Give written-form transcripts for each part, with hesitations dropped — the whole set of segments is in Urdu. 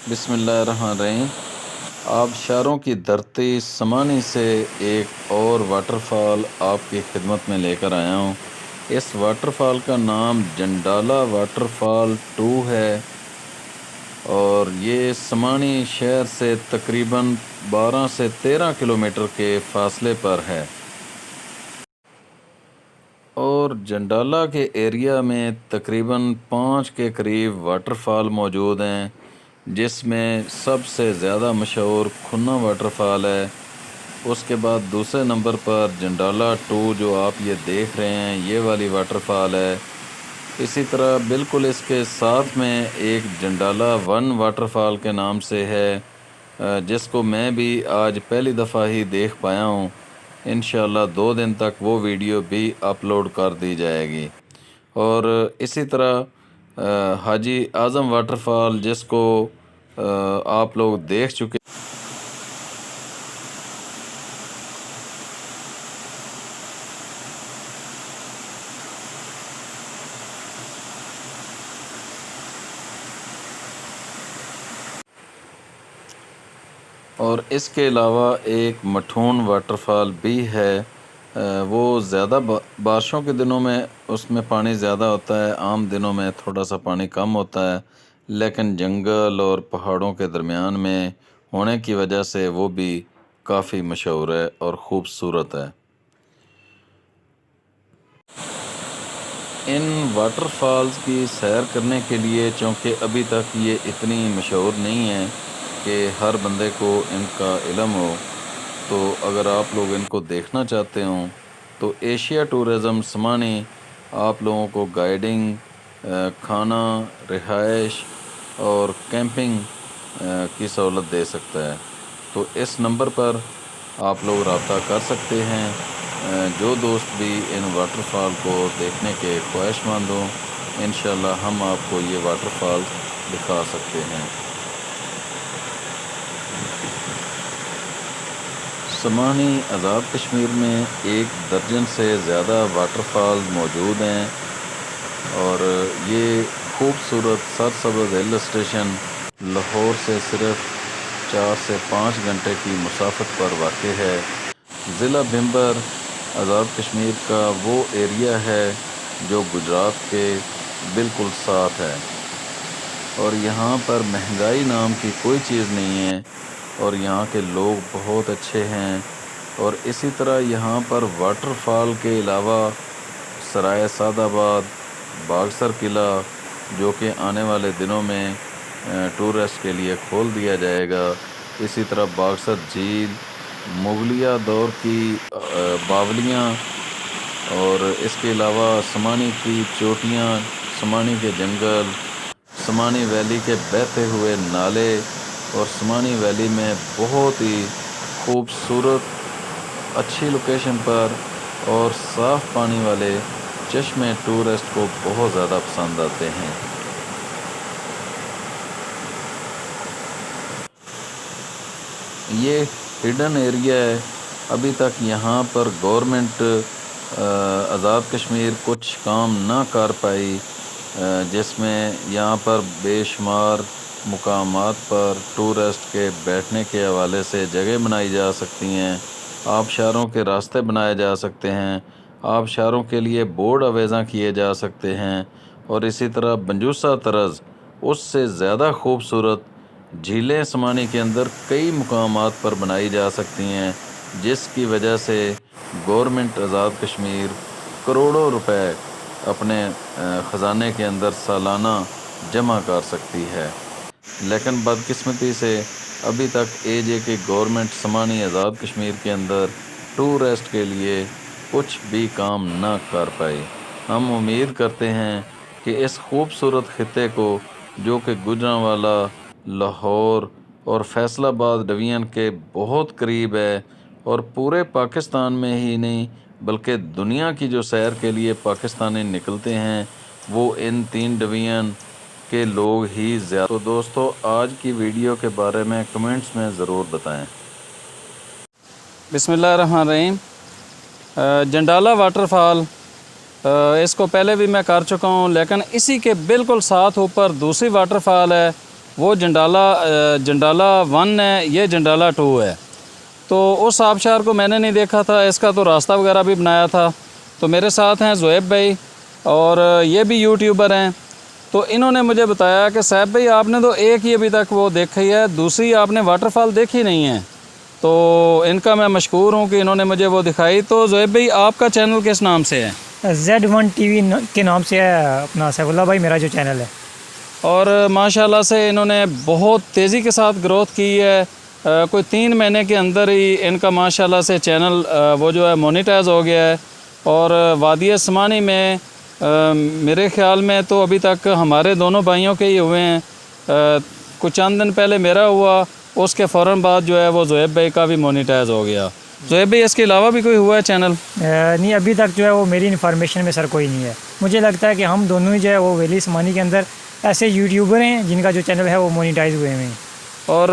بسم اللہ الرحمن الرحیم۔ آبشاروں کی دھرتی سمانی سے ایک اور واٹر فال آپ کی خدمت میں لے کر آیا ہوں۔ اس واٹر فال کا نام جنڈالہ واٹر فال 2 ہے اور یہ سمانی شہر سے تقریباً 12 سے 13 کلومیٹر کے فاصلے پر ہے، اور جنڈالہ کے ایریا میں تقریباً 5 کے قریب واٹر فال موجود ہیں، جس میں سب سے زیادہ مشہور کھنا واٹر فال ہے۔ اس کے بعد دوسرے نمبر پر جنڈالہ 2 جو آپ یہ دیکھ رہے ہیں، یہ والی واٹر فال ہے۔ اسی طرح بالکل اس کے ساتھ میں ایک جنڈالہ 1 واٹر فال کے نام سے ہے، جس کو میں بھی آج پہلی دفعہ ہی دیکھ پایا ہوں۔ انشاءاللہ 2 دن تک وہ ویڈیو بھی اپلوڈ کر دی جائے گی۔ اور اسی طرح حاجی اعظم واٹر فال، جس کو آپ لوگ دیکھ چکے، اور اس کے علاوہ ایک مٹھون واٹر فال بھی ہے۔ وہ زیادہ بارشوں کے دنوں میں اس میں پانی زیادہ ہوتا ہے، عام دنوں میں تھوڑا سا پانی کم ہوتا ہے، لیکن جنگل اور پہاڑوں کے درمیان میں ہونے کی وجہ سے وہ بھی کافی مشہور ہے اور خوبصورت ہے۔ ان واٹر فالز کی سیر کرنے کے لیے، چونکہ ابھی تک یہ اتنی مشہور نہیں ہے کہ ہر بندے کو ان کا علم ہو، تو اگر آپ لوگ ان کو دیکھنا چاہتے ہوں تو ایشیا ٹورزم سمانی آپ لوگوں کو گائیڈنگ، کھانا، رہائش اور کیمپنگ کی سہولت دے سکتا ہے۔ تو اس نمبر پر آپ لوگ رابطہ کر سکتے ہیں۔ جو دوست بھی ان واٹر فال کو دیکھنے کے خواہش مند ہوں، انشاءاللہ ہم آپ کو یہ واٹر فال دکھا سکتے ہیں۔ سمانی آزاد کشمیر میں 1 درجن سے زیادہ واٹر فال موجود ہیں، اور یہ خوبصورت سرسبز ہل اسٹیشن لاہور سے صرف 4 سے 5 گھنٹے کی مسافت پر واقع ہے۔ ضلع بھمبر آزاد کشمیر کا وہ ایریا ہے جو گجرات کے بالکل ساتھ ہے، اور یہاں پر مہنگائی نام کی کوئی چیز نہیں ہے، اور یہاں کے لوگ بہت اچھے ہیں۔ اور اسی طرح یہاں پر واٹر فال کے علاوہ سرائے سعد آباد، باغسر قلعہ، جو کہ آنے والے دنوں میں ٹورسٹ کے لیے کھول دیا جائے گا، اسی طرح باغسر جھیل، مغلیہ دور کی باولیاں، اور اس کے علاوہ سمانی کی چوٹیاں، سمانی کے جنگل، سمانی ویلی کے بہتے ہوئے نالے، اور سمانی ویلی میں بہت ہی خوبصورت اچھی لوکیشن پر اور صاف پانی والے چشمے ٹورسٹ کو بہت زیادہ پسند آتے ہیں۔ یہ ہڈن ایریا ہے، ابھی تک یہاں پر گورنمنٹ آزاد کشمیر کچھ کام نہ کر پائی، جس میں یہاں پر بے شمار مقامات پر ٹورسٹ کے بیٹھنے کے حوالے سے جگہ بنائی جا سکتی ہیں، آبشاروں کے راستے بنائے جا سکتے ہیں، آبشاروں کے لیے بورڈ آویزاں کیے جا سکتے ہیں، اور اسی طرح بنجوسا طرز اس سے زیادہ خوبصورت جھیلیں سمانی کے اندر کئی مقامات پر بنائی جا سکتی ہیں، جس کی وجہ سے گورنمنٹ آزاد کشمیر کروڑوں روپے اپنے خزانے کے اندر سالانہ جمع کر سکتی ہے۔ لیکن بدقسمتی سے ابھی تک AJ گورنمنٹ سمانی آزاد کشمیر کے اندر ٹورسٹ کے لیے کچھ بھی کام نہ کر پائی۔ ہم امید کرتے ہیں کہ اس خوبصورت خطے کو، جو کہ گوجرانوالہ، لاہور اور فیصل آباد ڈویژن کے بہت قریب ہے، اور پورے پاکستان میں ہی نہیں بلکہ دنیا کی جو سیر کے لیے پاکستانی نکلتے ہیں، وہ ان 3 ڈویژن کے لوگ ہی زیادہ۔ تو دوستو، آج کی ویڈیو کے بارے میں کمنٹس میں ضرور بتائیں۔ بسم اللہ الرحمن الرحیم۔ جنڈالہ واٹر فال، اس کو پہلے بھی میں کر چکا ہوں، لیکن اسی کے بالکل ساتھ اوپر دوسری واٹر فال ہے وہ جنڈالا 1 ہے، یہ جنڈالا 2 ہے۔ تو اس آبشار کو میں نے نہیں دیکھا تھا، اس کا تو راستہ وغیرہ بھی بنایا تھا۔ تو میرے ساتھ ہیں زہیب بھائی، اور یہ بھی یوٹیوبر ہیں۔ تو انہوں نے مجھے بتایا کہ صاحب بھائی آپ نے تو ایک ہی ابھی تک وہ دیکھی ہے، دوسری آپ نے واٹر فال دیکھی نہیں ہے۔ تو ان کا میں مشکور ہوں کہ انہوں نے مجھے وہ دکھائی۔ تو زہیب بھائی آپ کا چینل کس نام سے ہے؟ Z1 TV کے نام سے ہے اپنا سیف اللہ بھائی میرا جو چینل ہے۔ اور ماشاءاللہ سے انہوں نے بہت تیزی کے ساتھ گروتھ کی ہے۔ کوئی 3 مہینے کے اندر ہی ان کا ماشاءاللہ سے چینل وہ جو ہے مونیٹائز ہو گیا ہے۔ اور وادی سمانی میں میرے خیال میں تو ابھی تک ہمارے دونوں بھائیوں کے ہی ہوئے ہیں۔ کچھ چند دن پہلے میرا ہوا، اس کے فوراً بعد جو ہے وہ زہیب بھائی کا بھی مونیٹائز ہو گیا۔ زہیب بھائی اس کے علاوہ بھی کوئی ہوا ہے چینل؟ نہیں، ابھی تک جو ہے وہ میری انفارمیشن میں سر کوئی نہیں ہے۔ مجھے لگتا ہے کہ ہم دونوں ہی جو ہے وہ ویلی سمانی کے اندر ایسے یوٹیوبر ہیں جن کا جو چینل ہے وہ مونیٹائز ہوئے ہیں۔ اور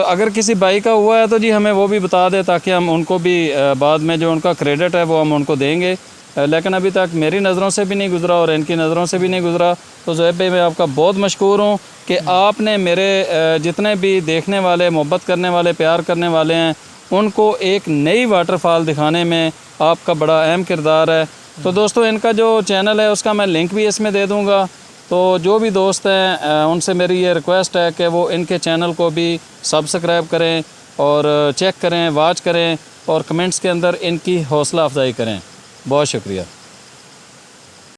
اگر کسی بھائی کا ہوا ہے تو جی ہمیں وہ بھی بتا دے، تاکہ ہم ان کو بھی بعد میں جو ان کا کریڈٹ ہے وہ ہم ان کو دیں گے۔ لیکن ابھی تک میری نظروں سے بھی نہیں گزرا اور ان کی نظروں سے بھی نہیں گزرا۔ تو زہیب بھائی میں آپ کا بہت مشکور ہوں کہ آپ نے میرے جتنے بھی دیکھنے والے، محبت کرنے والے، پیار کرنے والے ہیں، ان کو ایک نئی واٹر فال دکھانے میں آپ کا بڑا اہم کردار ہے۔ تو دوستو ان کا جو چینل ہے اس کا میں لنک بھی اس میں دے دوں گا۔ تو جو بھی دوست ہیں ان سے میری یہ ریکویسٹ ہے کہ وہ ان کے چینل کو بھی سبسکرائب کریں اور چیک کریں، واچ کریں، اور کمنٹس کے اندر ان کی حوصلہ افزائی کریں۔ بہت شکریہ۔